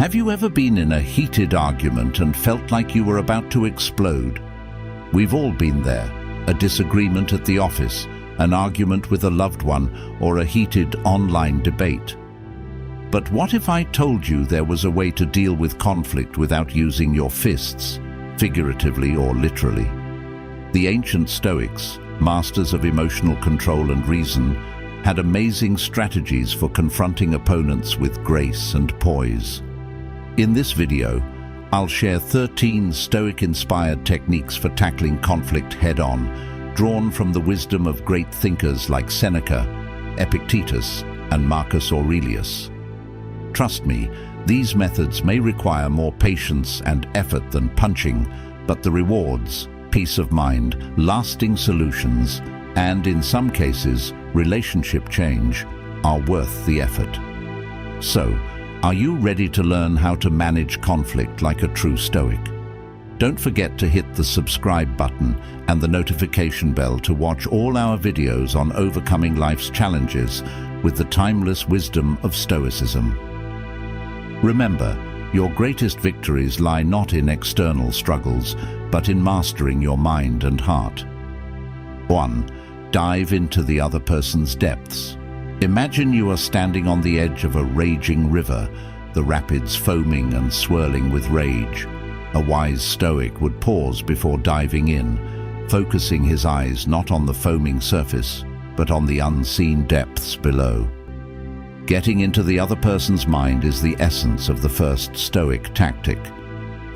Have you ever been in a heated argument and felt like you were about to explode? We've all been there. A disagreement at the office, an argument with a loved one, or a heated online debate. But what if I told you there was a way to deal with conflict without using your fists, figuratively or literally? The ancient Stoics, masters of emotional control and reason, had amazing strategies for confronting opponents with grace and poise. In this video, I'll share 13 Stoic-inspired techniques for tackling conflict head-on, drawn from the wisdom of great thinkers like Seneca, Epictetus, and Marcus Aurelius. Trust me, these methods may require more patience and effort than punching, but the rewards, peace of mind, lasting solutions, and in some cases, relationship change, are worth the effort. So, are you ready to learn how to manage conflict like a true Stoic? Don't forget to hit the subscribe button and the notification bell to watch all our videos on overcoming life's challenges with the timeless wisdom of Stoicism. Remember, your greatest victories lie not in external struggles, but in mastering your mind and heart. 1. Dive into the other person's depths. Imagine you are standing on the edge of a raging river, the rapids foaming and swirling with rage. A wise Stoic would pause before diving in, focusing his eyes not on the foaming surface, but on the unseen depths below. Getting into the other person's mind is the essence of the first Stoic tactic.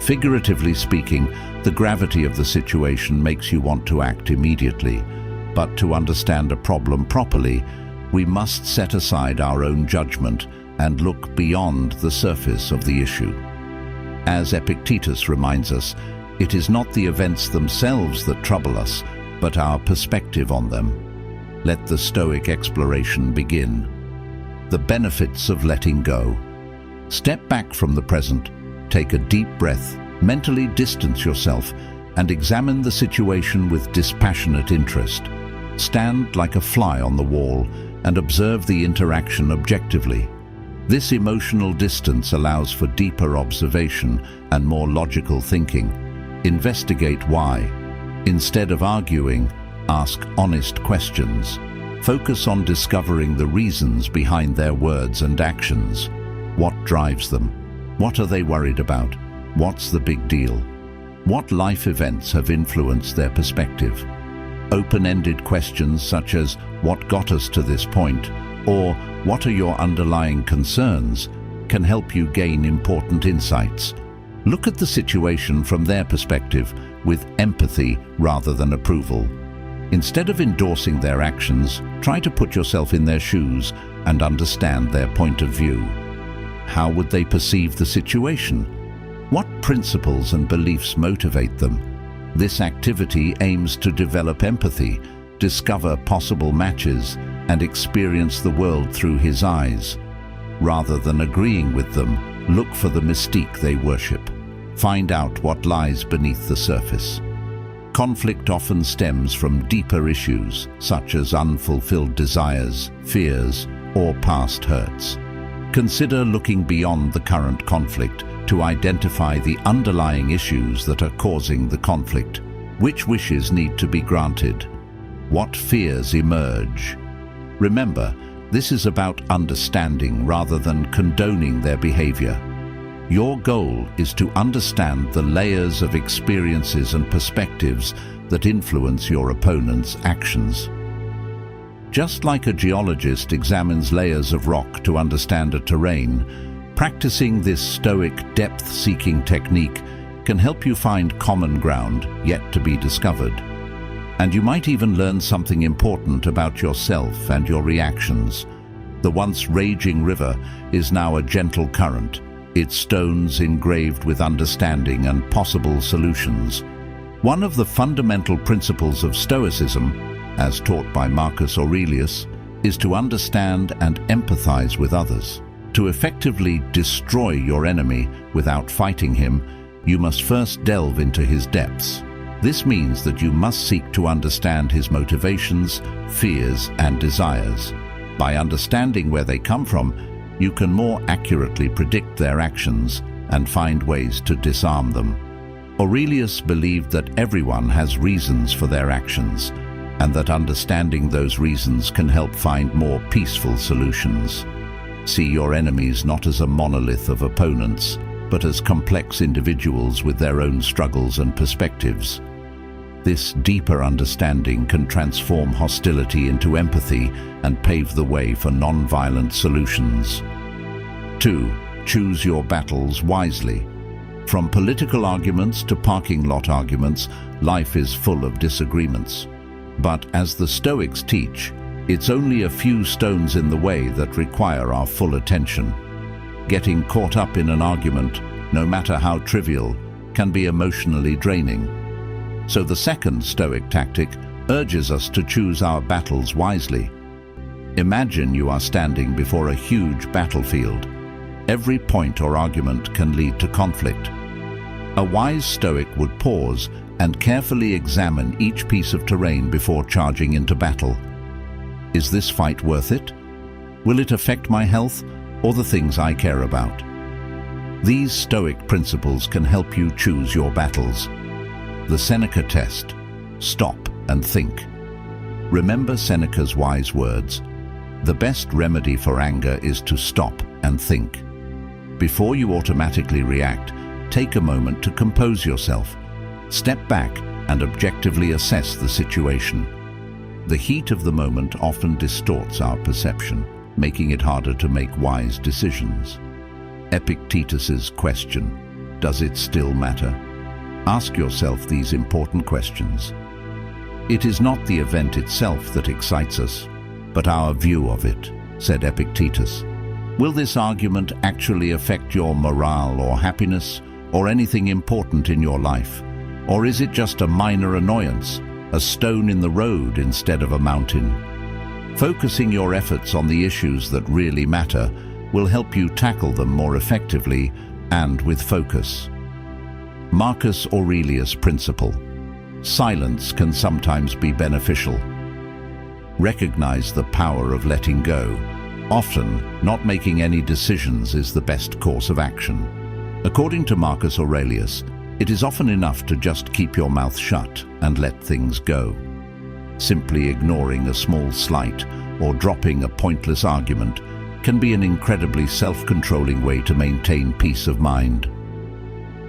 Figuratively speaking, the gravity of the situation makes you want to act immediately, but to understand a problem properly, we must set aside our own judgment and look beyond the surface of the issue. As Epictetus reminds us, it is not the events themselves that trouble us, but our perspective on them. Let the Stoic exploration begin. The benefits of letting go. Step back from the present, take a deep breath, mentally distance yourself, and examine the situation with dispassionate interest. Stand like a fly on the wall and observe the interaction objectively. This emotional distance allows for deeper observation and more logical thinking. Investigate why. Instead of arguing, ask honest questions. Focus on discovering the reasons behind their words and actions. What drives them? What are they worried about? What's the big deal? What life events have influenced their perspective? Open-ended questions such as, what got us to this point, or what are your underlying concerns, can help you gain important insights. Look at the situation from their perspective with empathy rather than approval. Instead of endorsing their actions, try to put yourself in their shoes and understand their point of view. How would they perceive the situation? What principles and beliefs motivate them? This activity aims to develop empathy, discover possible matches, and experience the world through his eyes. Rather than agreeing with them, look for the mystique they worship. Find out what lies beneath the surface. Conflict often stems from deeper issues, such as unfulfilled desires, fears, or past hurts. Consider looking beyond the current conflict to identify the underlying issues that are causing the conflict. Which wishes need to be granted? What fears emerge? Remember, this is about understanding rather than condoning their behavior. Your goal is to understand the layers of experiences and perspectives that influence your opponent's actions. Just like a geologist examines layers of rock to understand a terrain, practicing this Stoic depth-seeking technique can help you find common ground yet to be discovered. And you might even learn something important about yourself and your reactions. The once raging river is now a gentle current, its stones engraved with understanding and possible solutions. One of the fundamental principles of Stoicism, as taught by Marcus Aurelius, is to understand and empathize with others. To effectively destroy your enemy without fighting him, you must first delve into his depths. This means that you must seek to understand his motivations, fears, and desires. By understanding where they come from, you can more accurately predict their actions and find ways to disarm them. Aurelius believed that everyone has reasons for their actions, and that understanding those reasons can help find more peaceful solutions. See your enemies not as a monolith of opponents, but as complex individuals with their own struggles and perspectives. This deeper understanding can transform hostility into empathy and pave the way for non-violent solutions. 2. Choose your battles wisely. From political arguments to parking lot arguments, life is full of disagreements. But as the Stoics teach, it's only a few stones in the way that require our full attention. Getting caught up in an argument, no matter how trivial, can be emotionally draining. So the second Stoic tactic urges us to choose our battles wisely. Imagine you are standing before a huge battlefield. Every point or argument can lead to conflict. A wise Stoic would pause and carefully examine each piece of terrain before charging into battle. Is this fight worth it? Will it affect my health or the things I care about? These Stoic principles can help you choose your battles. The Seneca test: stop and think. Remember Seneca's wise words: the best remedy for anger is to stop and think. Before you automatically react, take a moment to compose yourself. Step back and objectively assess the situation. The heat of the moment often distorts our perception, making it harder to make wise decisions. Epictetus's question: does it still matter? Ask yourself these important questions. It is not the event itself that excites us, but our view of it, said Epictetus. Will this argument actually affect your morale or happiness, or anything important in your life? Or is it just a minor annoyance, a stone in the road instead of a mountain? Focusing your efforts on the issues that really matter will help you tackle them more effectively and with focus. Marcus Aurelius principle: silence can sometimes be beneficial. Recognize the power of letting go. Often, not making any decisions is the best course of action. According to Marcus Aurelius, it is often enough to just keep your mouth shut and let things go. Simply ignoring a small slight or dropping a pointless argument can be an incredibly self-controlling way to maintain peace of mind.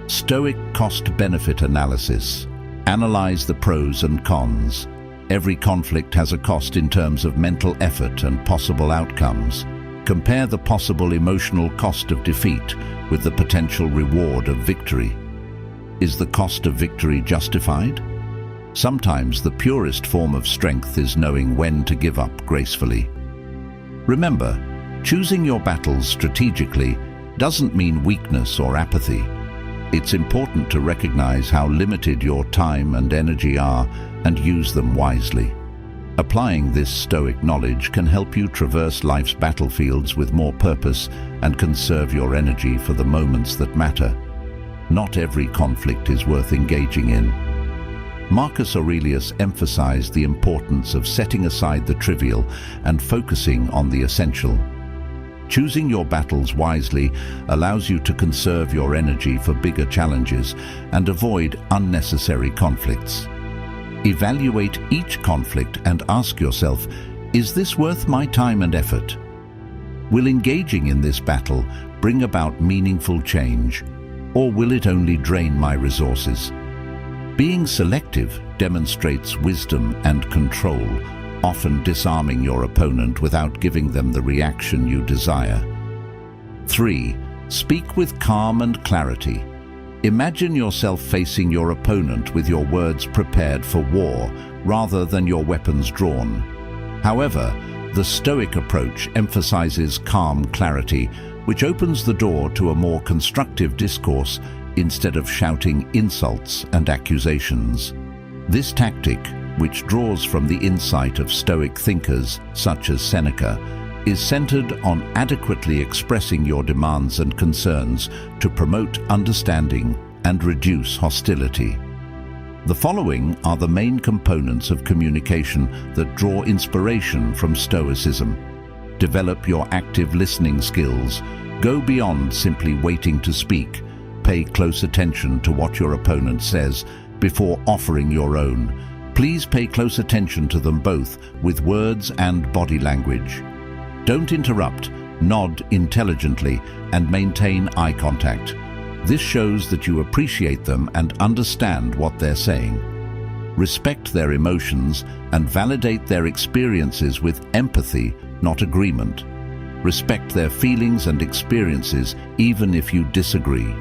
Stoic cost-benefit analysis. Analyze the pros and cons. Every conflict has a cost in terms of mental effort and possible outcomes. Compare the possible emotional cost of defeat with the potential reward of victory. Is the cost of victory justified? Sometimes the purest form of strength is knowing when to give up gracefully. Remember, choosing your battles strategically doesn't mean weakness or apathy. It's important to recognize how limited your time and energy are and use them wisely. Applying this Stoic knowledge can help you traverse life's battlefields with more purpose and conserve your energy for the moments that matter. Not every conflict is worth engaging in. Marcus Aurelius emphasized the importance of setting aside the trivial and focusing on the essential. Choosing your battles wisely allows you to conserve your energy for bigger challenges and avoid unnecessary conflicts. Evaluate each conflict and ask yourself, is this worth my time and effort? Will engaging in this battle bring about meaningful change, or will it only drain my resources? Being selective demonstrates wisdom and control, often disarming your opponent without giving them the reaction you desire. 3. Speak with calm and clarity. Imagine yourself facing your opponent with your words prepared for war rather than your weapons drawn. However, the Stoic approach emphasizes calm clarity, which opens the door to a more constructive discourse instead of shouting insults and accusations. This tactic, which draws from the insight of Stoic thinkers such as Seneca, is centered on adequately expressing your demands and concerns to promote understanding and reduce hostility. The following are the main components of communication that draw inspiration from Stoicism. Develop your active listening skills. Go beyond simply waiting to speak. Pay close attention to what your opponent says before offering your own. Please pay close attention to them both with words and body language. Don't interrupt, nod intelligently, and maintain eye contact. This shows that you appreciate them and understand what they're saying. Respect their emotions and validate their experiences with empathy, not agreement. Respect their feelings and experiences even if you disagree.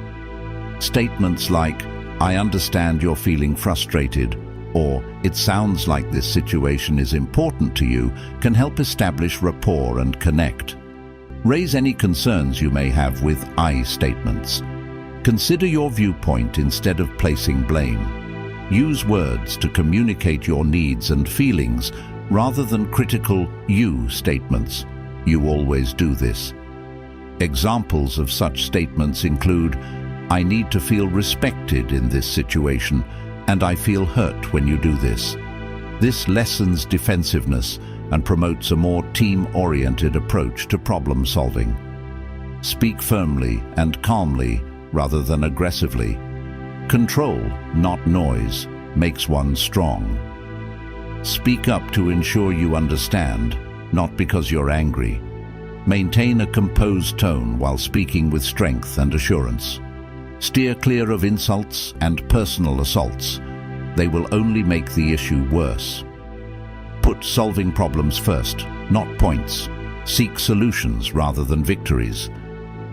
Statements like, "I understand you're feeling frustrated," or "It sounds like this situation is important to you," can help establish rapport and connect. Raise any concerns you may have with I statements. Consider your viewpoint instead of placing blame. Use words to communicate your needs and feelings rather than critical you statements. "You always do this." Examples of such statements include, "I need to feel respected in this situation, and I feel hurt when you do this." This lessens defensiveness and promotes a more team-oriented approach to problem solving. Speak firmly and calmly rather than aggressively. Control, not noise, makes one strong. Speak up to ensure you understand, not because you're angry. Maintain a composed tone while speaking with strength and assurance. Steer clear of insults and personal assaults. They will only make the issue worse. Put solving problems first, not points. Seek solutions rather than victories.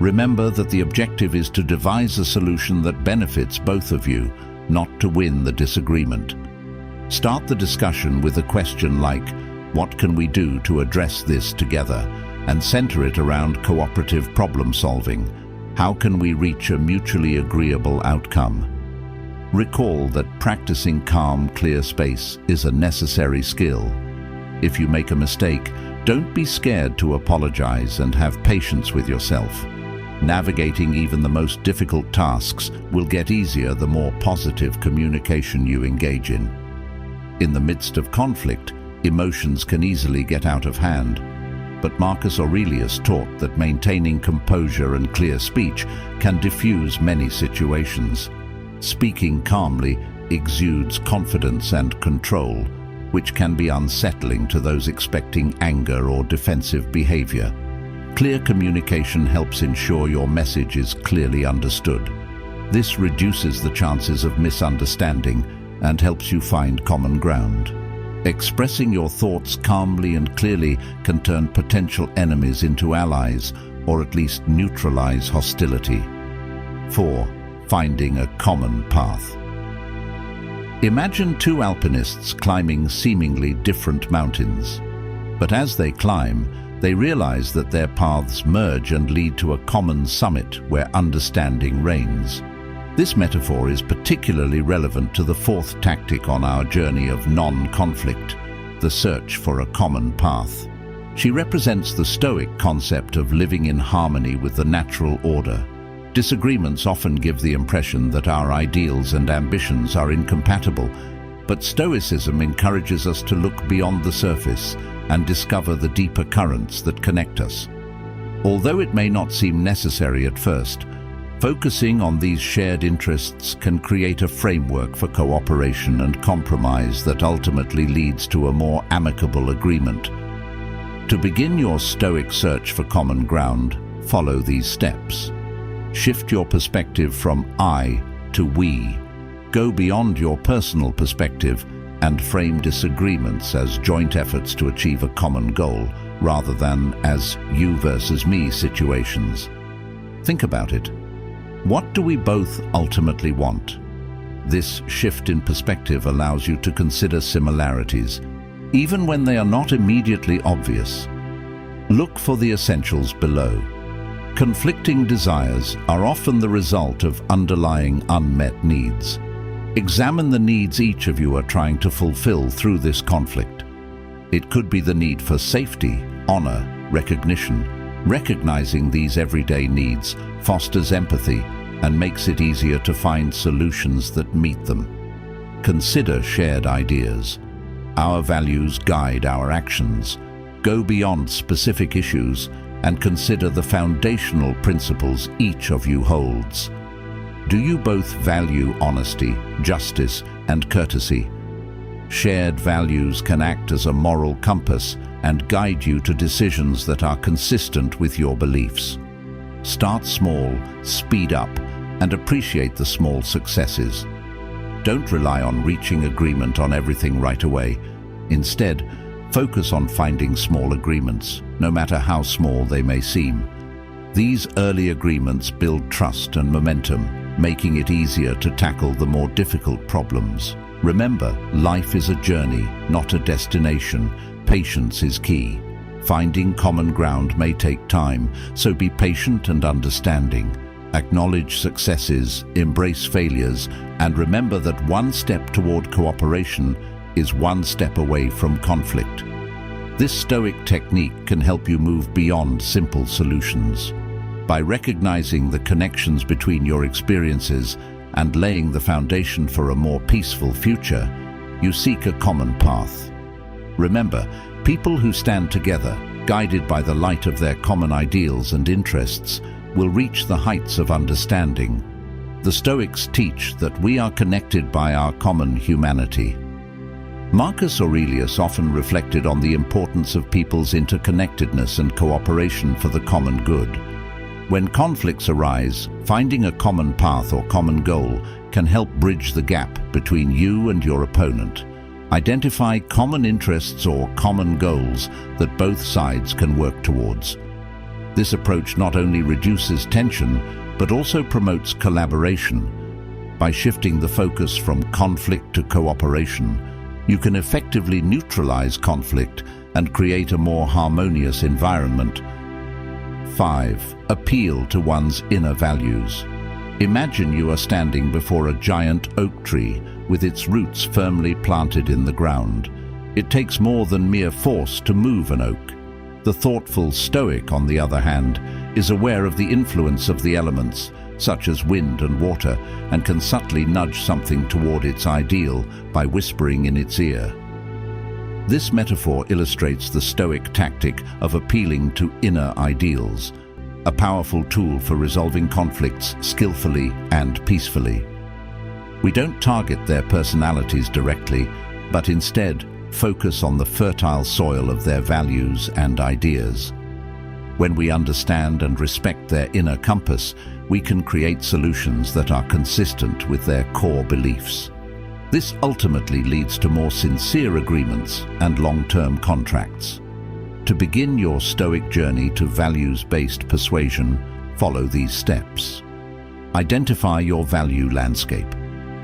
Remember that the objective is to devise a solution that benefits both of you, not to win the disagreement. Start the discussion with a question like, "What can we do to address this together?" and center it around cooperative problem solving. How can we reach a mutually agreeable outcome? Recall that practicing calm, clear space is a necessary skill. If you make a mistake, don't be scared to apologize and have patience with yourself. Navigating even the most difficult tasks will get easier the more positive communication you engage in. In the midst of conflict, emotions can easily get out of hand. But Marcus Aurelius taught that maintaining composure and clear speech can diffuse many situations. Speaking calmly exudes confidence and control, which can be unsettling to those expecting anger or defensive behavior. Clear communication helps ensure your message is clearly understood. This reduces the chances of misunderstanding and helps you find common ground. Expressing your thoughts calmly and clearly can turn potential enemies into allies, or at least neutralize hostility. 4. Finding a common path. Imagine two alpinists climbing seemingly different mountains. But as they climb, they realize that their paths merge and lead to a common summit where understanding reigns. This metaphor is particularly relevant to the fourth tactic on our journey of non-conflict, the search for a common path. She represents the Stoic concept of living in harmony with the natural order. Disagreements often give the impression that our ideals and ambitions are incompatible, but Stoicism encourages us to look beyond the surface and discover the deeper currents that connect us. Although it may not seem necessary at first, focusing on these shared interests can create a framework for cooperation and compromise that ultimately leads to a more amicable agreement. To begin your Stoic search for common ground, follow these steps. Shift your perspective from I to we. Go beyond your personal perspective and frame disagreements as joint efforts to achieve a common goal, rather than as you versus me situations. Think about it. What do we both ultimately want? This shift in perspective allows you to consider similarities, even when they are not immediately obvious. Look for the essentials below. Conflicting desires are often the result of underlying unmet needs. Examine the needs each of you are trying to fulfill through this conflict. It could be the need for safety, honor, recognition. Recognizing these everyday needs fosters empathy and makes it easier to find solutions that meet them. Consider shared ideas. Our values guide our actions. Go beyond specific issues and consider the foundational principles each of you holds. Do you both value honesty, justice, and courtesy? Shared values can act as a moral compass and guide you to decisions that are consistent with your beliefs. Start small, speed up, and appreciate the small successes. Don't rely on reaching agreement on everything right away. Instead, focus on finding small agreements, no matter how small they may seem. These early agreements build trust and momentum, making it easier to tackle the more difficult problems. Remember, life is a journey, not a destination. Patience is key. Finding common ground may take time, so be patient and understanding. Acknowledge successes, embrace failures, and remember that one step toward cooperation is one step away from conflict. This Stoic technique can help you move beyond simple solutions. By recognizing the connections between your experiences and laying the foundation for a more peaceful future, you seek a common path. Remember, people who stand together, guided by the light of their common ideals and interests, will reach the heights of understanding. The Stoics teach that we are connected by our common humanity. Marcus Aurelius often reflected on the importance of people's interconnectedness and cooperation for the common good. When conflicts arise, finding a common path or common goal can help bridge the gap between you and your opponent. Identify common interests or common goals that both sides can work towards. This approach not only reduces tension, but also promotes collaboration. By shifting the focus from conflict to cooperation, you can effectively neutralize conflict and create a more harmonious environment. 5. Appeal to one's inner values. Imagine you are standing before a giant oak tree with its roots firmly planted in the ground. It takes more than mere force to move an oak. The thoughtful Stoic, on the other hand, is aware of the influence of the elements, such as wind and water, and can subtly nudge something toward its ideal by whispering in its ear. This metaphor illustrates the Stoic tactic of appealing to inner ideals, a powerful tool for resolving conflicts skillfully and peacefully. We don't target their personalities directly, but instead focus on the fertile soil of their values and ideas. When we understand and respect their inner compass, we can create solutions that are consistent with their core beliefs. This ultimately leads to more sincere agreements and long-term contracts. To begin your Stoic journey to values-based persuasion, follow these steps. Identify your value landscape.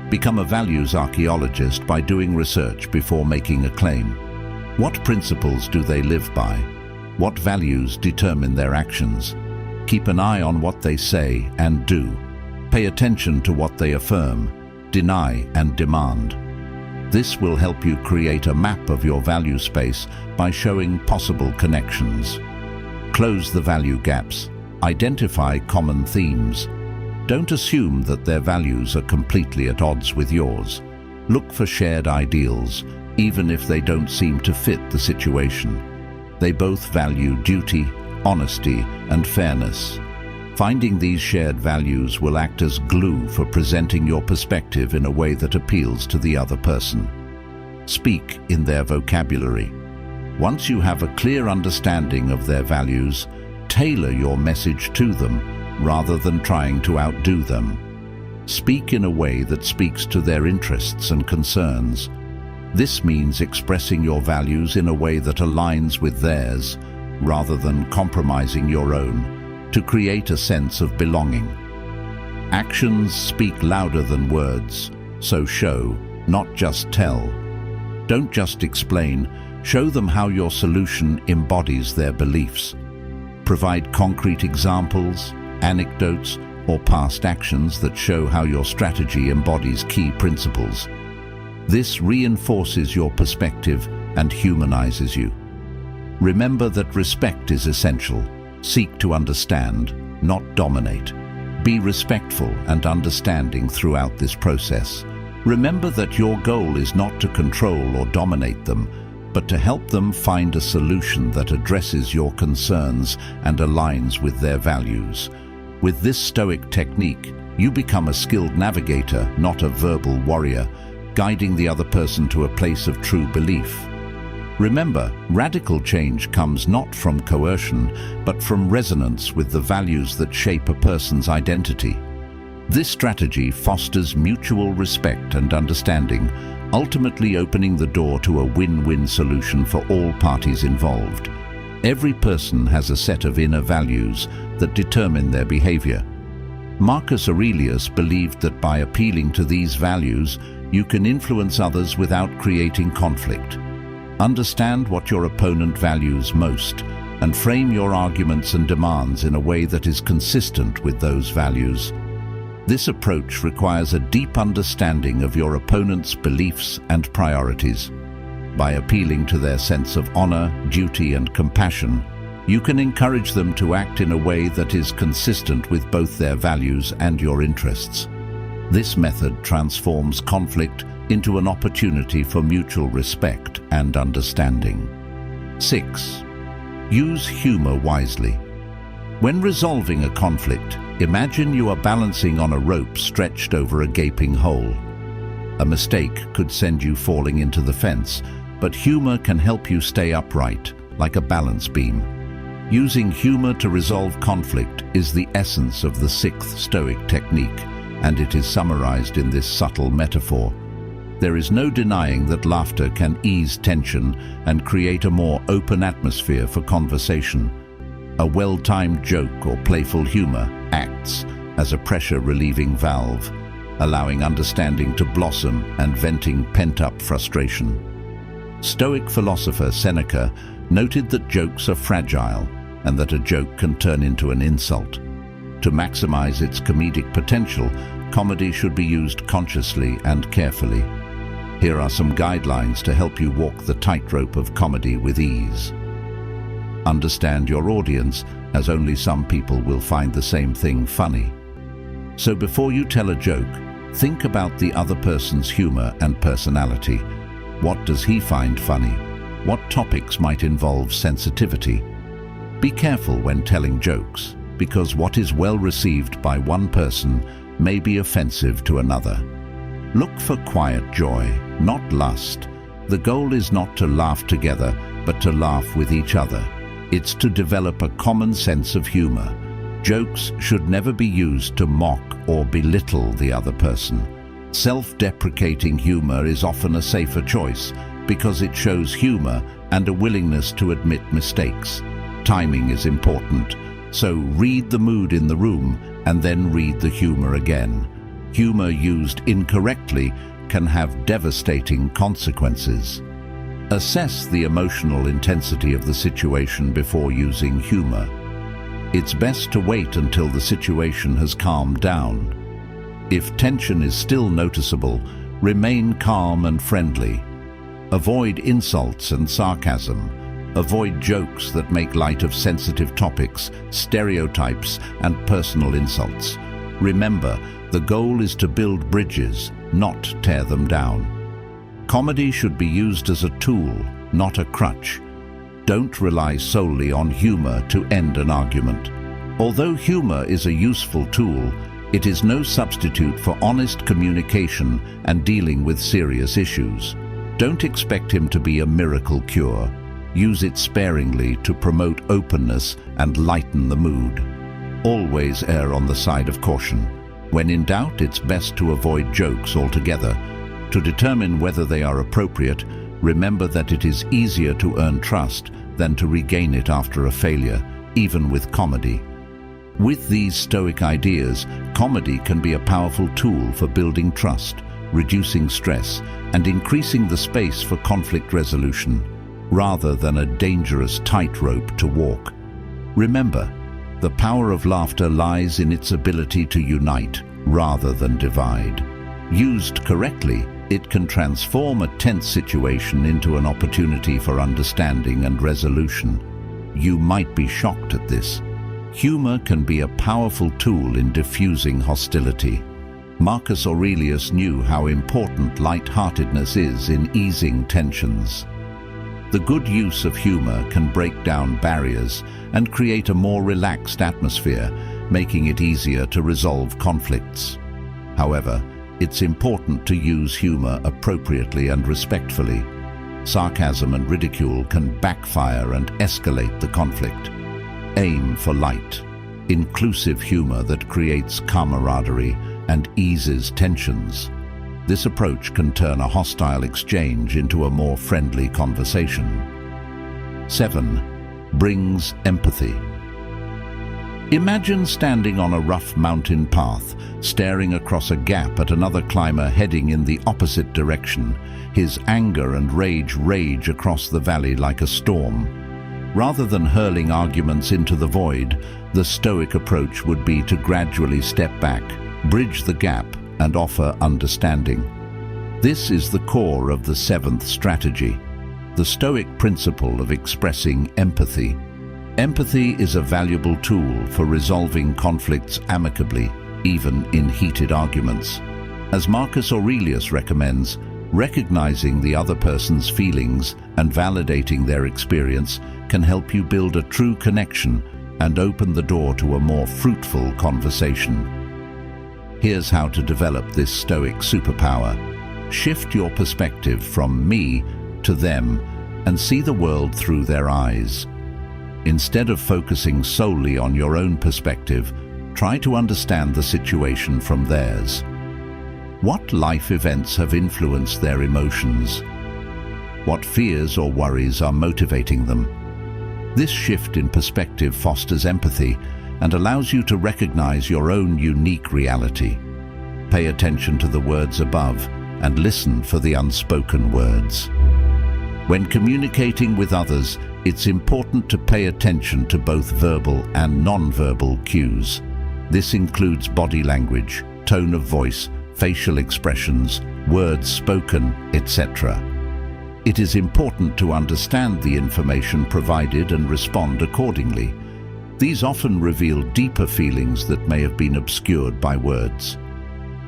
Become a values archaeologist by doing research before making a claim. What principles do they live by? What values determine their actions? Keep an eye on what they say and do. Pay attention to what they affirm, deny, and demand. This will help you create a map of your value space by showing possible connections. Close the value gaps. Identify common themes. Don't assume that their values are completely at odds with yours. Look for shared ideals, even if they don't seem to fit the situation. They both value duty, honesty, and fairness. Finding these shared values will act as glue for presenting your perspective in a way that appeals to the other person. Speak in their vocabulary. Once you have a clear understanding of their values, tailor your message to them rather than trying to outdo them. Speak in a way that speaks to their interests and concerns. This means expressing your values in a way that aligns with theirs, rather than compromising your own, to create a sense of belonging. Actions speak louder than words, so show, not just tell. Don't just explain, show them how your solution embodies their beliefs. Provide concrete examples, anecdotes, or past actions that show how your strategy embodies key principles. This reinforces your perspective and humanizes you. Remember that respect is essential. Seek to understand, not dominate. Be respectful and understanding throughout this process. Remember that your goal is not to control or dominate them, but to help them find a solution that addresses your concerns and aligns with their values. With this Stoic technique, you become a skilled navigator, not a verbal warrior, guiding the other person to a place of true belief. Remember, radical change comes not from coercion, but from resonance with the values that shape a person's identity. This strategy fosters mutual respect and understanding, ultimately opening the door to a win-win solution for all parties involved. Every person has a set of inner values that determine their behavior. Marcus Aurelius believed that by appealing to these values, you can influence others without creating conflict. Understand what your opponent values most, and frame your arguments and demands in a way that is consistent with those values. This approach requires a deep understanding of your opponent's beliefs and priorities. By appealing to their sense of honor, duty, and compassion, you can encourage them to act in a way that is consistent with both their values and your interests. This method transforms conflict into an opportunity for mutual respect and understanding. 6. Use humor wisely. When resolving a conflict, imagine you are balancing on a rope stretched over a gaping hole. A mistake could send you falling into the fence, but humor can help you stay upright, like a balance beam. Using humor to resolve conflict is the essence of the 6th Stoic technique, and it is summarized in this subtle metaphor. There is no denying that laughter can ease tension and create a more open atmosphere for conversation. A well-timed joke or playful humor acts as a pressure-relieving valve, allowing understanding to blossom and venting pent-up frustration. Stoic philosopher Seneca noted that jokes are fragile and that a joke can turn into an insult. To maximize its comedic potential, comedy should be used consciously and carefully. Here are some guidelines to help you walk the tightrope of comedy with ease. Understand your audience, as only some people will find the same thing funny. So before you tell a joke, think about the other person's humor and personality. What does he find funny? What topics might involve sensitivity? Be careful when telling jokes, because what is well received by one person may be offensive to another. Look for quiet joy, not lust. The goal is not to laugh together, but to laugh with each other. It's to develop a common sense of humor. Jokes should never be used to mock or belittle the other person. Self-deprecating humor is often a safer choice because it shows humor and a willingness to admit mistakes. Timing is important, so read the mood in the room and then read the humor again. Humor used incorrectly can have devastating consequences. Assess the emotional intensity of the situation before using humor. It's best to wait until the situation has calmed down. If tension is still noticeable, remain calm and friendly. Avoid insults and sarcasm. Avoid jokes that make light of sensitive topics, stereotypes, and personal insults. Remember, the goal is to build bridges, not tear them down. Comedy should be used as a tool, not a crutch. Don't rely solely on humor to end an argument. Although humor is a useful tool, it is no substitute for honest communication and dealing with serious issues. Don't expect him to be a miracle cure. Use it sparingly to promote openness and lighten the mood. Always err on the side of caution. When in doubt, it's best to avoid jokes altogether. To determine whether they are appropriate, remember that it is easier to earn trust than to regain it after a failure, even with comedy. With these Stoic ideas, comedy can be a powerful tool for building trust, reducing stress, and increasing the space for conflict resolution, rather than a dangerous tightrope to walk. Remember, the power of laughter lies in its ability to unite rather than divide. Used correctly, it can transform a tense situation into an opportunity for understanding and resolution. You might be shocked at this. Humor can be a powerful tool in diffusing hostility. Marcus Aurelius knew how important light-heartedness is in easing tensions. The good use of humor can break down barriers and create a more relaxed atmosphere, making it easier to resolve conflicts. However, it's important to use humor appropriately and respectfully. Sarcasm and ridicule can backfire and escalate the conflict. Aim for light, inclusive humor that creates camaraderie and eases tensions. This approach can turn a hostile exchange into a more friendly conversation. 7. Brings empathy. Imagine standing on a rough mountain path, staring across a gap at another climber heading in the opposite direction. His anger and rage across the valley like a storm. Rather than hurling arguments into the void, the Stoic approach would be to gradually step back, bridge the gap, and offer understanding. This is the core of the 7th strategy, the Stoic principle of expressing empathy. Empathy is a valuable tool for resolving conflicts amicably, even in heated arguments. As Marcus Aurelius recommends, recognizing the other person's feelings and validating their experience can help you build a true connection and open the door to a more fruitful conversation. Here's how to develop this Stoic superpower. Shift your perspective from me to them and see the world through their eyes. Instead of focusing solely on your own perspective, try to understand the situation from theirs. What life events have influenced their emotions? What fears or worries are motivating them? This shift in perspective fosters empathy and allows you to recognize your own unique reality. Pay attention to the words above and listen for the unspoken words. When communicating with others, it's important to pay attention to both verbal and non-verbal cues. This includes body language, tone of voice, facial expressions, words spoken, etc. It is important to understand the information provided and respond accordingly. These often reveal deeper feelings that may have been obscured by words.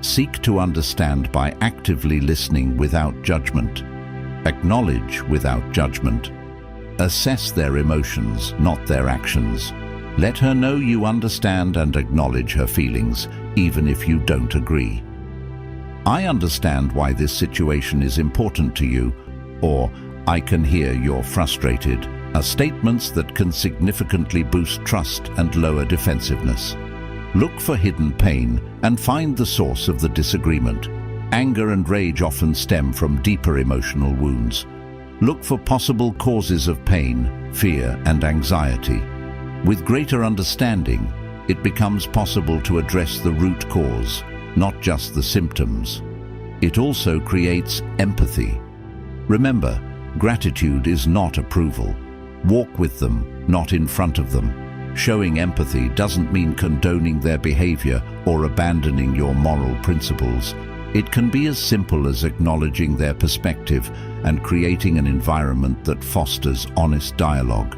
Seek to understand by actively listening without judgment. Acknowledge without judgment. Assess their emotions, not their actions. Let her know you understand and acknowledge her feelings, even if you don't agree. I understand why this situation is important to you, or I can hear you're frustrated, are statements that can significantly boost trust and lower defensiveness. Look for hidden pain and find the source of the disagreement. Anger and rage often stem from deeper emotional wounds. Look for possible causes of pain, fear, and anxiety. With greater understanding, it becomes possible to address the root cause, not just the symptoms. It also creates empathy. Remember, gratitude is not approval. Walk with them, not in front of them. Showing empathy doesn't mean condoning their behavior or abandoning your moral principles. It can be as simple as acknowledging their perspective and creating an environment that fosters honest dialogue.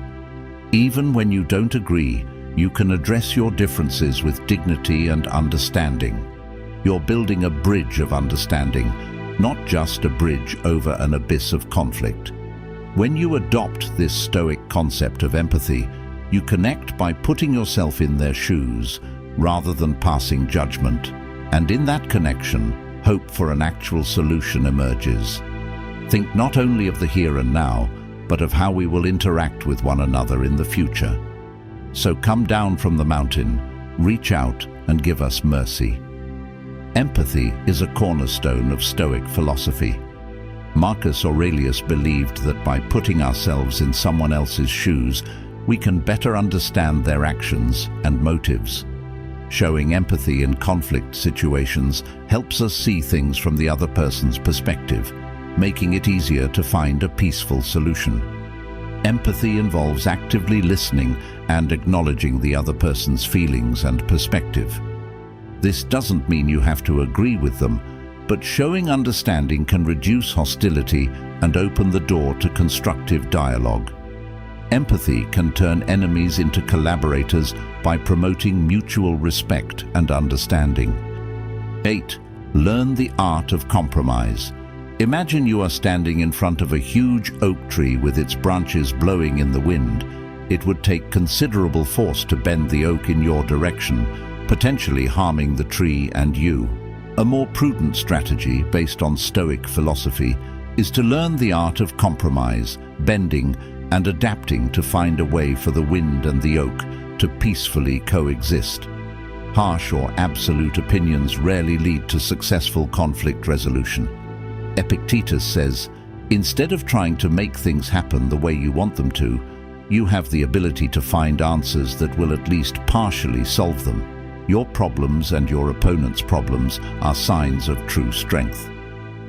Even when you don't agree, you can address your differences with dignity and understanding. You're building a bridge of understanding, not just a bridge over an abyss of conflict. When you adopt this Stoic concept of empathy, you connect by putting yourself in their shoes rather than passing judgment. And in that connection, hope for an actual solution emerges. Think not only of the here and now, but of how we will interact with one another in the future. So come down from the mountain, reach out and give us mercy. Empathy is a cornerstone of Stoic philosophy. Marcus Aurelius believed that by putting ourselves in someone else's shoes, we can better understand their actions and motives. Showing empathy in conflict situations helps us see things from the other person's perspective, making it easier to find a peaceful solution. Empathy involves actively listening and acknowledging the other person's feelings and perspective. This doesn't mean you have to agree with them, but showing understanding can reduce hostility and open the door to constructive dialogue. Empathy can turn enemies into collaborators by promoting mutual respect and understanding. 8. Learn the art of compromise. Imagine you are standing in front of a huge oak tree with its branches blowing in the wind. It would take considerable force to bend the oak in your direction, potentially harming the tree and you. A more prudent strategy, based on Stoic philosophy, is to learn the art of compromise, bending, and adapting to find a way for the wind and the oak to peacefully coexist. Harsh or absolute opinions rarely lead to successful conflict resolution. Epictetus says, instead of trying to make things happen the way you want them to, you have the ability to find answers that will at least partially solve them. Your problems and your opponent's problems are signs of true strength.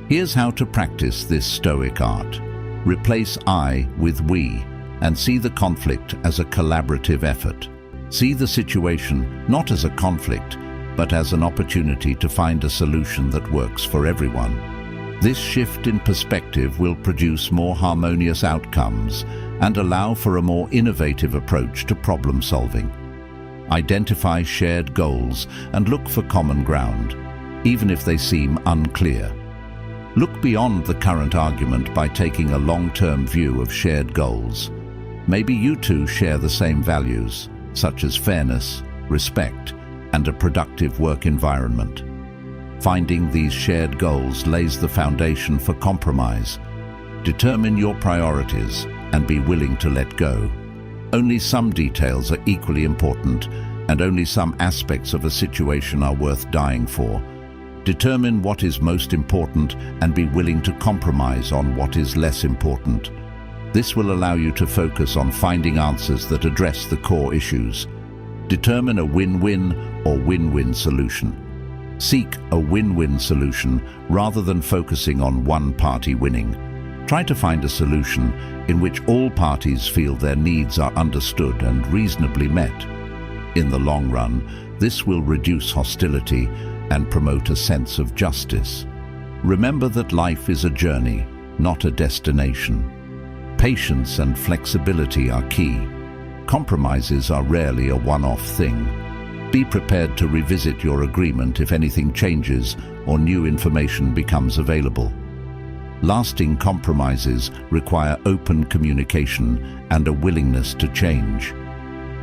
Here's how to practice this Stoic art. Replace I with we, and see the conflict as a collaborative effort. See the situation not as a conflict, but as an opportunity to find a solution that works for everyone. This shift in perspective will produce more harmonious outcomes and allow for a more innovative approach to problem solving. Identify shared goals and look for common ground, even if they seem unclear. Look beyond the current argument by taking a long-term view of shared goals. Maybe you two share the same values, such as fairness, respect, and a productive work environment. Finding these shared goals lays the foundation for compromise. Determine your priorities and be willing to let go. Only some details are equally important, and only some aspects of a situation are worth dying for. Determine what is most important and be willing to compromise on what is less important. This will allow you to focus on finding answers that address the core issues. Determine a win-win or win-win solution. Seek a win-win solution rather than focusing on one party winning. Try to find a solution in which all parties feel their needs are understood and reasonably met. In the long run, this will reduce hostility and promote a sense of justice. Remember that life is a journey, not a destination. Patience and flexibility are key. Compromises are rarely a one-off thing. Be prepared to revisit your agreement if anything changes or new information becomes available. Lasting compromises require open communication and a willingness to change.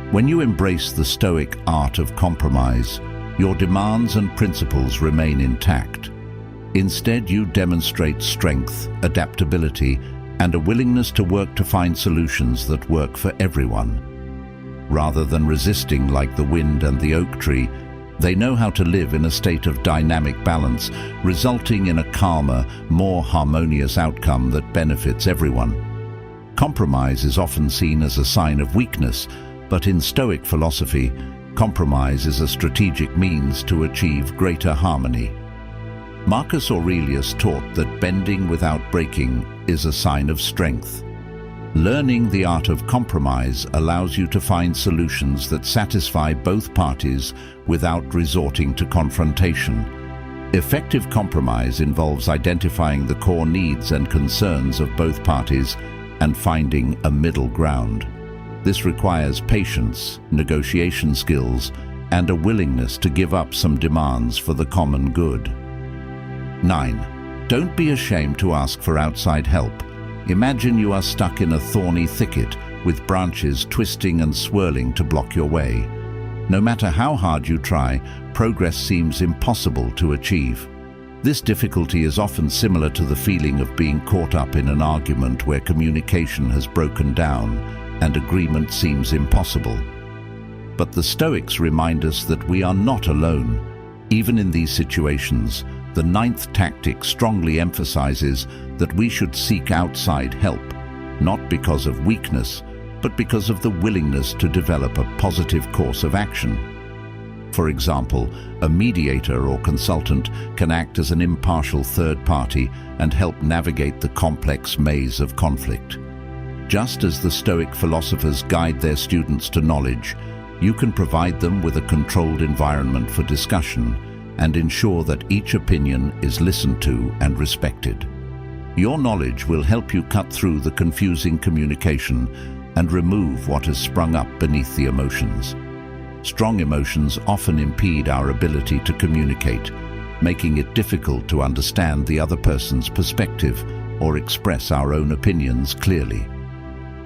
When you embrace the Stoic art of compromise, your demands and principles remain intact. Instead, you demonstrate strength, adaptability, and a willingness to work to find solutions that work for everyone. Rather than resisting like the wind and the oak tree, they know how to live in a state of dynamic balance, resulting in a calmer, more harmonious outcome that benefits everyone. Compromise is often seen as a sign of weakness, but in Stoic philosophy, compromise is a strategic means to achieve greater harmony. Marcus Aurelius taught that bending without breaking is a sign of strength. Learning the art of compromise allows you to find solutions that satisfy both parties without resorting to confrontation. Effective compromise involves identifying the core needs and concerns of both parties and finding a middle ground. This requires patience, negotiation skills, and a willingness to give up some demands for the common good. 9. Don't be ashamed to ask for outside help. Imagine you are stuck in a thorny thicket with branches twisting and swirling to block your way. No matter how hard you try, progress seems impossible to achieve. This difficulty is often similar to the feeling of being caught up in an argument where communication has broken down and agreement seems impossible. But the Stoics remind us that we are not alone. Even in these situations, the 9th tactic strongly emphasizes that we should seek outside help, not because of weakness, but because of the willingness to develop a positive course of action. For example, a mediator or consultant can act as an impartial third party and help navigate the complex maze of conflict. Just as the Stoic philosophers guide their students to knowledge, you can provide them with a controlled environment for discussion and ensure that each opinion is listened to and respected. Your knowledge will help you cut through the confusing communication and remove what has sprung up beneath the emotions. Strong emotions often impede our ability to communicate, making it difficult to understand the other person's perspective or express our own opinions clearly.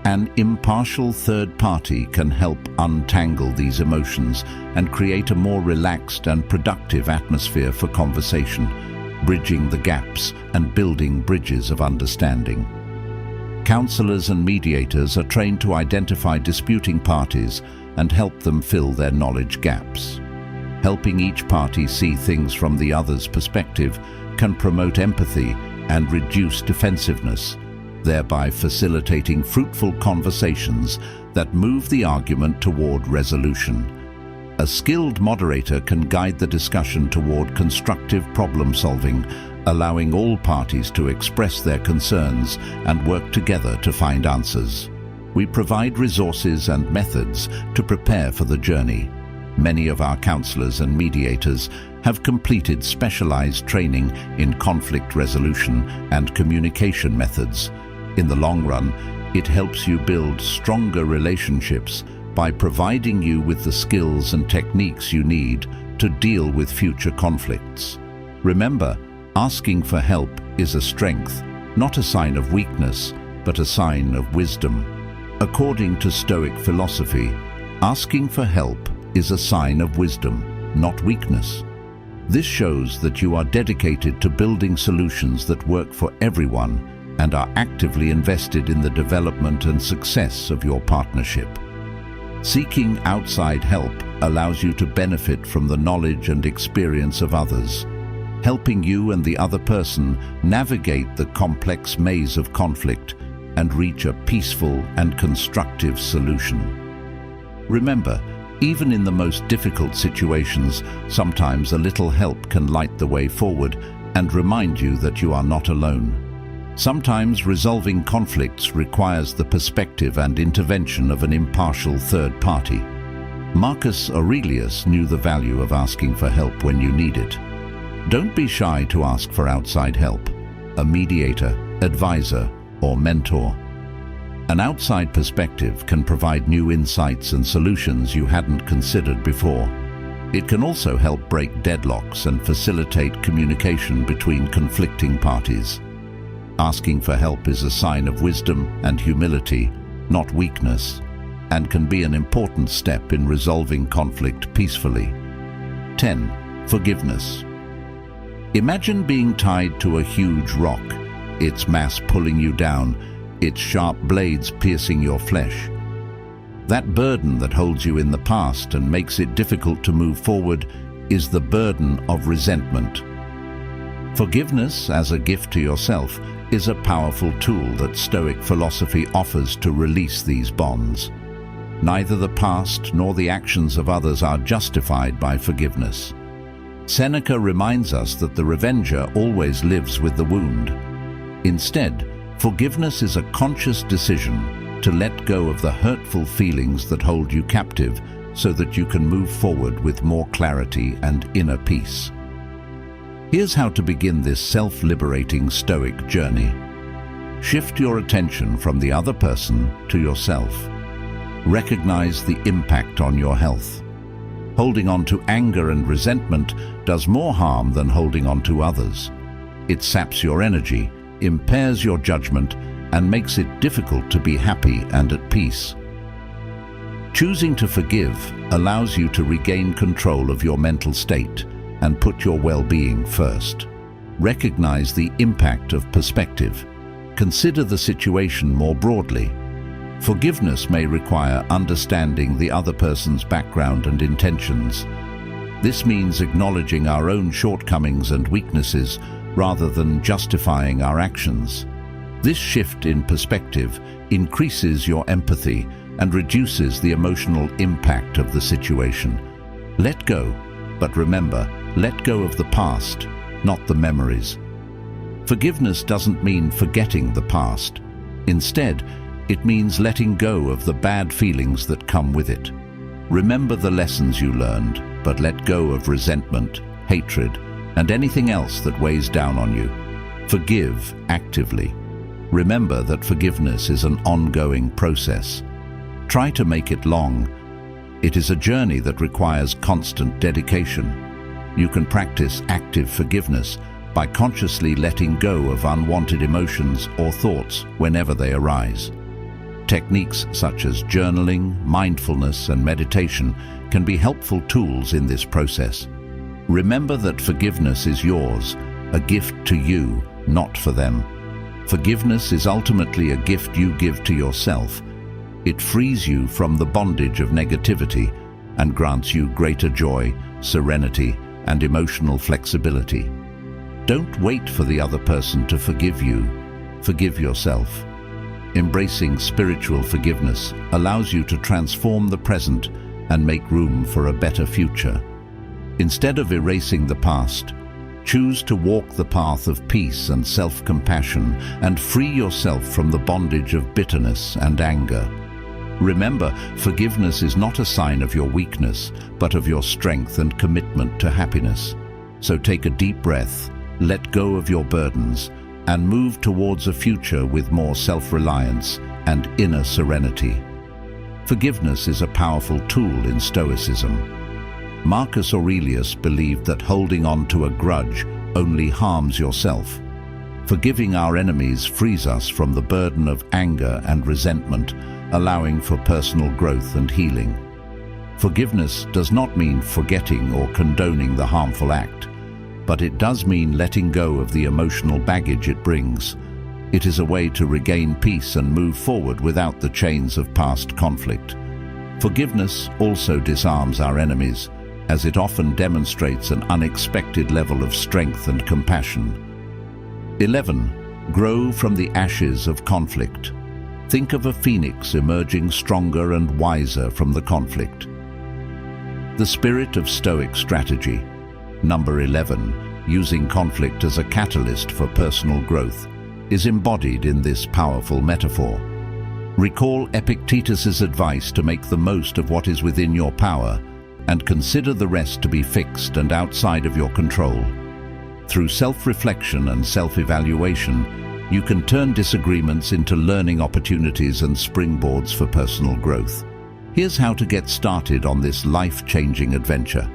An impartial third party can help untangle these emotions and create a more relaxed and productive atmosphere for conversation, bridging the gaps and building bridges of understanding. Counselors and mediators are trained to identify disputing parties and help them fill their knowledge gaps. Helping each party see things from the other's perspective can promote empathy and reduce defensiveness, thereby facilitating fruitful conversations that move the argument toward resolution. A skilled moderator can guide the discussion toward constructive problem-solving, allowing all parties to express their concerns and work together to find answers. We provide resources and methods to prepare for the journey. Many of our counselors and mediators have completed specialized training in conflict resolution and communication methods. In the long run, it helps you build stronger relationships by providing you with the skills and techniques you need to deal with future conflicts. Remember, asking for help is a strength, not a sign of weakness, but a sign of wisdom. According to Stoic philosophy, asking for help is a sign of wisdom, not weakness. This shows that you are dedicated to building solutions that work for everyone and are actively invested in the development and success of your partnership. Seeking outside help allows you to benefit from the knowledge and experience of others, helping you and the other person navigate the complex maze of conflict and reach a peaceful and constructive solution. Remember, even in the most difficult situations, sometimes a little help can light the way forward and remind you that you are not alone. Sometimes resolving conflicts requires the perspective and intervention of an impartial third party. Marcus Aurelius knew the value of asking for help when you need it. Don't be shy to ask for outside help, a mediator, advisor, or mentor. An outside perspective can provide new insights and solutions you hadn't considered before. It can also help break deadlocks and facilitate communication between conflicting parties. Asking for help is a sign of wisdom and humility, not weakness, and can be an important step in resolving conflict peacefully. 10. Forgiveness. Imagine being tied to a huge rock, its mass pulling you down, its sharp blades piercing your flesh. That burden that holds you in the past and makes it difficult to move forward is the burden of resentment. Forgiveness, as a gift to yourself, is a powerful tool that Stoic philosophy offers to release these bonds. Neither the past nor the actions of others are justified by forgiveness. Seneca reminds us that the revenger always lives with the wound. Instead, forgiveness is a conscious decision to let go of the hurtful feelings that hold you captive so that you can move forward with more clarity and inner peace. Here's how to begin this self-liberating Stoic journey. Shift your attention from the other person to yourself. Recognize the impact on your health. Holding on to anger and resentment does more harm than holding on to others. It saps your energy, impairs your judgment, and makes it difficult to be happy and at peace. Choosing to forgive allows you to regain control of your mental state and put your well-being first. Recognize the impact of perspective. Consider the situation more broadly. Forgiveness may require understanding the other person's background and intentions. This means acknowledging our own shortcomings and weaknesses rather than justifying our actions. This shift in perspective increases your empathy and reduces the emotional impact of the situation. Let go, but remember, let go of the past, not the memories. Forgiveness doesn't mean forgetting the past. Instead, it means letting go of the bad feelings that come with it. Remember the lessons you learned, but let go of resentment, hatred, and anything else that weighs down on you. Forgive actively. Remember that forgiveness is an ongoing process. Try to make it long. It is a journey that requires constant dedication. You can practice active forgiveness by consciously letting go of unwanted emotions or thoughts whenever they arise. Techniques such as journaling, mindfulness, and meditation can be helpful tools in this process. Remember that forgiveness is yours, a gift to you, not for them. Forgiveness is ultimately a gift you give to yourself. It frees you from the bondage of negativity and grants you greater joy, serenity, and emotional flexibility. Don't wait for the other person to forgive you. Forgive yourself. Embracing spiritual forgiveness allows you to transform the present and make room for a better future. Instead of erasing the past, choose to walk the path of peace and self-compassion and free yourself from the bondage of bitterness and anger. Remember, forgiveness is not a sign of your weakness, but of your strength and commitment to happiness. So take a deep breath, let go of your burdens, and move towards a future with more self-reliance and inner serenity. Forgiveness is a powerful tool in Stoicism. Marcus Aurelius believed that holding on to a grudge only harms yourself. Forgiving our enemies frees us from the burden of anger and resentment, allowing for personal growth and healing. Forgiveness does not mean forgetting or condoning the harmful act, but it does mean letting go of the emotional baggage it brings. It is a way to regain peace and move forward without the chains of past conflict. Forgiveness also disarms our enemies, as it often demonstrates an unexpected level of strength and compassion. 11. Grow from the ashes of conflict. Think of a phoenix emerging stronger and wiser from the conflict. The spirit of Stoic strategy. Number 11, using conflict as a catalyst for personal growth, is embodied in this powerful metaphor. Recall Epictetus's advice to make the most of what is within your power and consider the rest to be fixed and outside of your control. Through self-reflection and self-evaluation, you can turn disagreements into learning opportunities and springboards for personal growth. Here's how to get started on this life-changing adventure.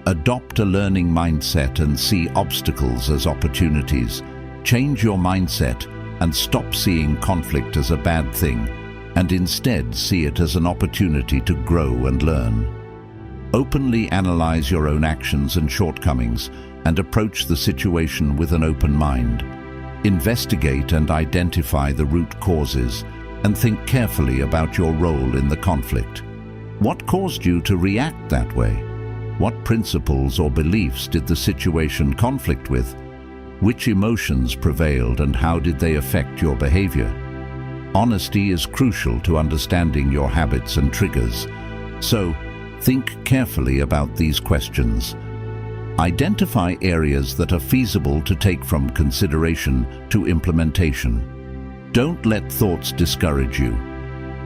Adopt a learning mindset and see obstacles as opportunities. Change your mindset and stop seeing conflict as a bad thing, and instead see it as an opportunity to grow and learn. Openly analyze your own actions and shortcomings and approach the situation with an open mind. Investigate and identify the root causes and think carefully about your role in the conflict. What caused you to react that way? What principles or beliefs did the situation conflict with? Which emotions prevailed and how did they affect your behavior? Honesty is crucial to understanding your habits and triggers. So, think carefully about these questions. Identify areas that are feasible to take from consideration to implementation. Don't let thoughts discourage you.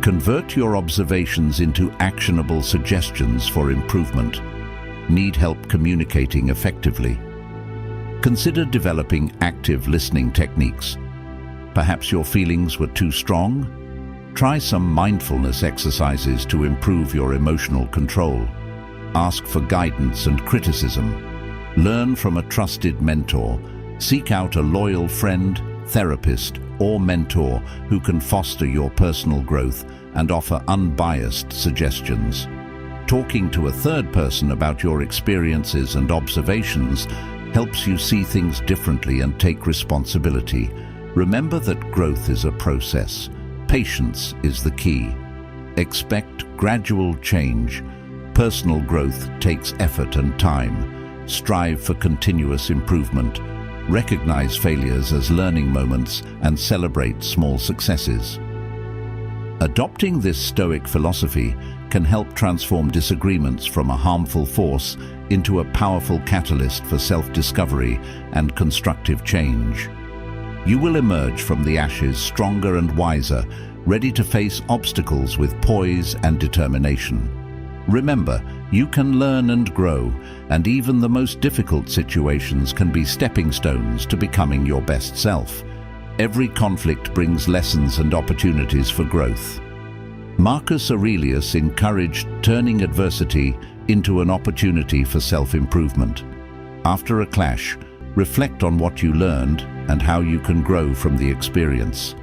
Convert your observations into actionable suggestions for improvement. Need help communicating effectively? Consider developing active listening techniques. Perhaps your feelings were too strong? Try some mindfulness exercises to improve your emotional control. Ask for guidance and criticism. Learn from a trusted mentor. Seek out a loyal friend, therapist, or mentor who can foster your personal growth and offer unbiased suggestions. Talking to a third person about your experiences and observations helps you see things differently and take responsibility. Remember that growth is a process. Patience is the key. Expect gradual change. Personal growth takes effort and time. Strive for continuous improvement. Recognize failures as learning moments and celebrate small successes. Adopting this Stoic philosophy can help transform disagreements from a harmful force into a powerful catalyst for self-discovery and constructive change. You will emerge from the ashes stronger and wiser, ready to face obstacles with poise and determination. Remember, you can learn and grow, and even the most difficult situations can be stepping stones to becoming your best self. Every conflict brings lessons and opportunities for growth. Marcus Aurelius encouraged turning adversity into an opportunity for self-improvement. After a clash, reflect on what you learned and how you can grow from the experience.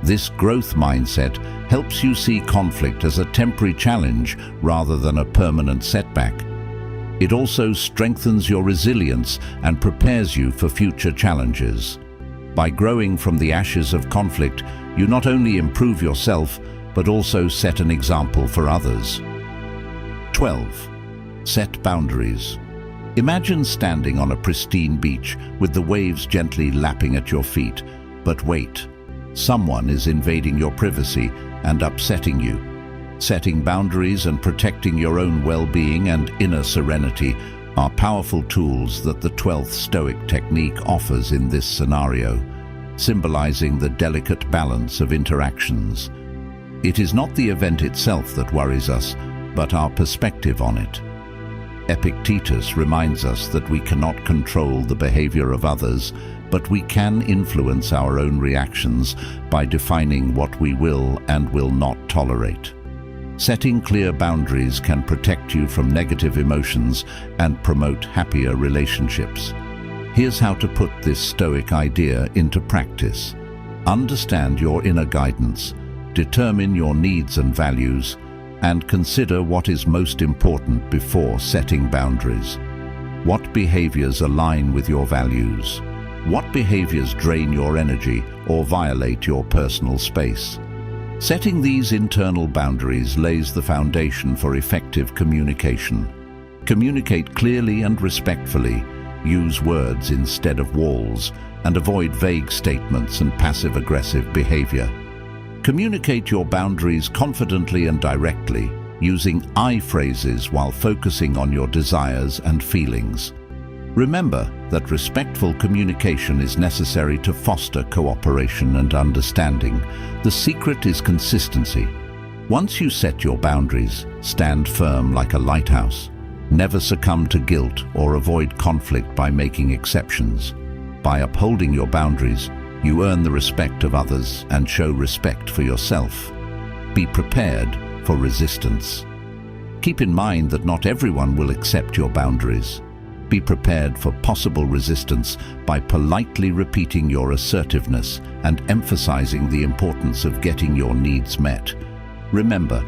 This growth mindset helps you see conflict as a temporary challenge rather than a permanent setback. It also strengthens your resilience and prepares you for future challenges. By growing from the ashes of conflict, you not only improve yourself, but also set an example for others. 12. Set boundaries. Imagine standing on a pristine beach with the waves gently lapping at your feet. But wait, someone is invading your privacy and upsetting you. Setting boundaries and protecting your own well-being and inner serenity are powerful tools that the 12th Stoic technique offers in this scenario, symbolizing the delicate balance of interactions. It is not the event itself that worries us, but our perspective on it. Epictetus reminds us that we cannot control the behavior of others, but we can influence our own reactions by defining what we will and will not tolerate. Setting clear boundaries can protect you from negative emotions and promote happier relationships. Here's how to put this Stoic idea into practice. Understand your inner guidance, determine your needs and values, and consider what is most important before setting boundaries. What behaviors align with your values? What behaviors drain your energy or violate your personal space? Setting these internal boundaries lays the foundation for effective communication. Communicate clearly and respectfully, use words instead of walls, and avoid vague statements and passive-aggressive behavior. Communicate your boundaries confidently and directly, using I phrases while focusing on your desires and feelings. Remember that respectful communication is necessary to foster cooperation and understanding. The secret is consistency. Once you set your boundaries, stand firm like a lighthouse. Never succumb to guilt or avoid conflict by making exceptions. By upholding your boundaries, you earn the respect of others and show respect for yourself. Be prepared for resistance. Keep in mind that not everyone will accept your boundaries. Be prepared for possible resistance by politely repeating your assertiveness and emphasizing the importance of getting your needs met. Remember,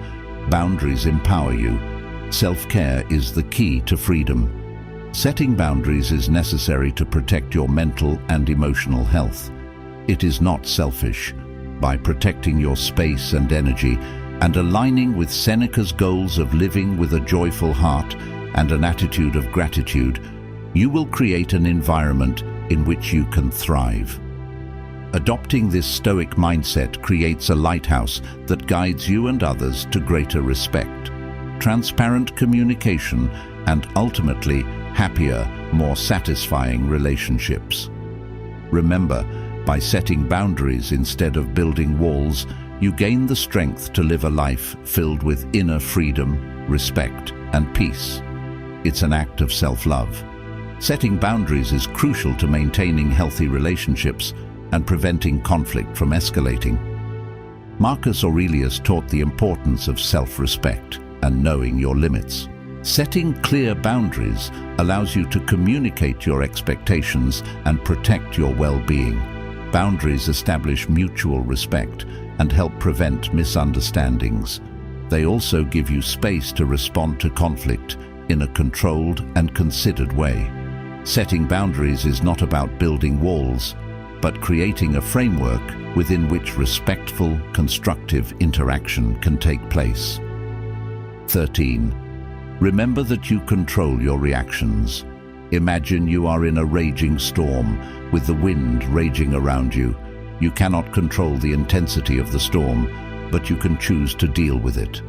boundaries empower you. Self-care is the key to freedom. Setting boundaries is necessary to protect your mental and emotional health. It is not selfish. By protecting your space and energy and aligning with Seneca's goals of living with a joyful heart and an attitude of gratitude, you will create an environment in which you can thrive. Adopting this Stoic mindset creates a lighthouse that guides you and others to greater respect, transparent communication, and ultimately happier, more satisfying relationships. Remember, by setting boundaries instead of building walls, you gain the strength to live a life filled with inner freedom, respect, and peace. It's an act of self-love. Setting boundaries is crucial to maintaining healthy relationships and preventing conflict from escalating. Marcus Aurelius taught the importance of self-respect and knowing your limits. Setting clear boundaries allows you to communicate your expectations and protect your well-being. Boundaries establish mutual respect and help prevent misunderstandings. They also give you space to respond to conflict in a controlled and considered way. Setting boundaries is not about building walls, but creating a framework within which respectful, constructive interaction can take place. 13. Remember that you control your reactions. Imagine you are in a raging storm with the wind raging around you. You cannot control the intensity of the storm, but you can choose to deal with it.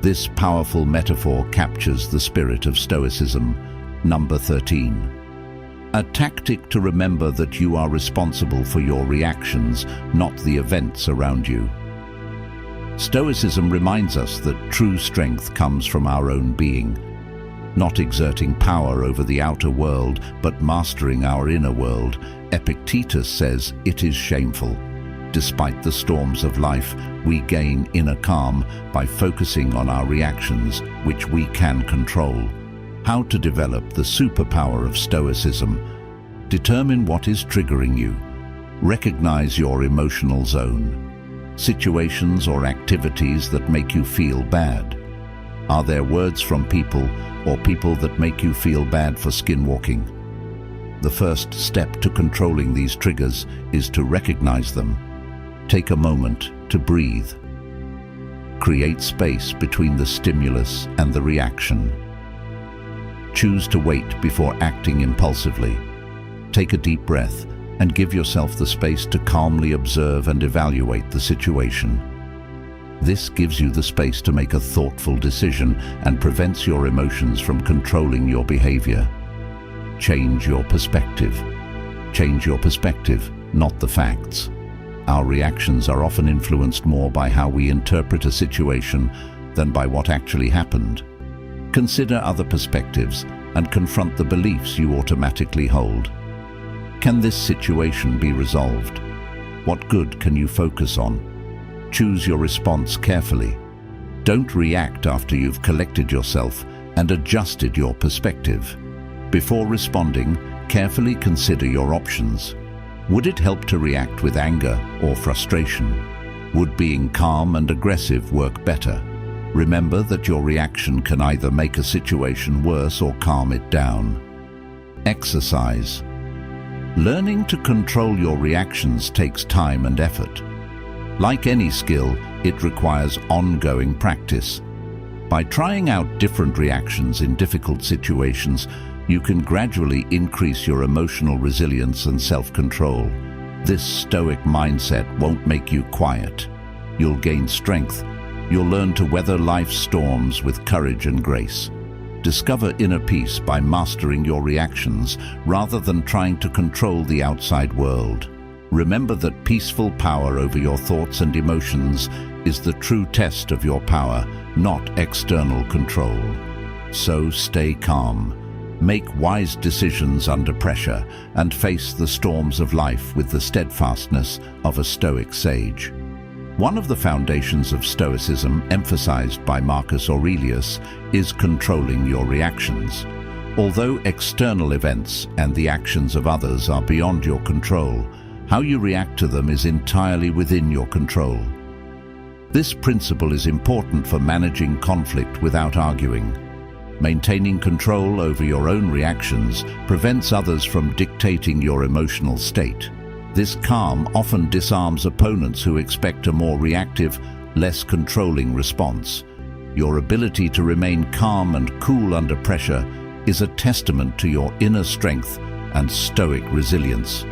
This powerful metaphor captures the spirit of Stoicism. Number 13. A tactic to remember that you are responsible for your reactions, not the events around you. Stoicism reminds us that true strength comes from our own being, not exerting power over the outer world, but mastering our inner world. Epictetus says it is shameful. Despite the storms of life, we gain inner calm by focusing on our reactions, which we can control. How to develop the superpower of Stoicism. Determine what is triggering you. Recognize your emotional zone. Situations or activities that make you feel bad. Are there words from people or people that make you feel bad for skinwalking? The first step to controlling these triggers is to recognize them. Take a moment to breathe. Create space between the stimulus and the reaction. Choose to wait before acting impulsively. Take a deep breath and give yourself the space to calmly observe and evaluate the situation. This gives you the space to make a thoughtful decision and prevents your emotions from controlling your behavior. Change your perspective. Change your perspective, not the facts. Our reactions are often influenced more by how we interpret a situation than by what actually happened. Consider other perspectives and confront the beliefs you automatically hold. Can this situation be resolved? What good can you focus on? Choose your response carefully. Don't react after you've collected yourself and adjusted your perspective. Before responding, carefully consider your options. Would it help to react with anger or frustration? Would being calm and aggressive work better? Remember that your reaction can either make a situation worse or calm it down. Exercise. Learning to control your reactions takes time and effort. Like any skill, it requires ongoing practice. By trying out different reactions in difficult situations, you can gradually increase your emotional resilience and self-control. This stoic mindset won't make you quiet. You'll gain strength. You'll learn to weather life's storms with courage and grace. Discover inner peace by mastering your reactions rather than trying to control the outside world. Remember that peaceful power over your thoughts and emotions is the true test of your power, not external control. So stay calm. Make wise decisions under pressure and face the storms of life with the steadfastness of a Stoic sage. One of the foundations of Stoicism, emphasized by Marcus Aurelius, is controlling your reactions. Although external events and the actions of others are beyond your control, how you react to them is entirely within your control. This principle is important for managing conflict without arguing. Maintaining control over your own reactions prevents others from dictating your emotional state. This calm often disarms opponents who expect a more reactive, less controlling response. Your ability to remain calm and cool under pressure is a testament to your inner strength and Stoic resilience.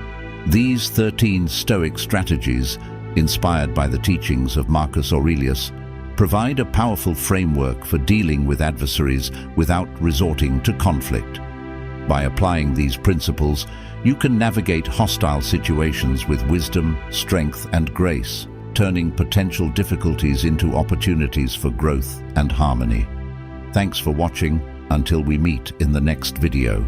These 13 Stoic strategies, inspired by the teachings of Marcus Aurelius, provide a powerful framework for dealing with adversaries without resorting to conflict. By applying these principles, you can navigate hostile situations with wisdom, strength, and grace, turning potential difficulties into opportunities for growth and harmony. Thanks for watching. Until we meet in the next video.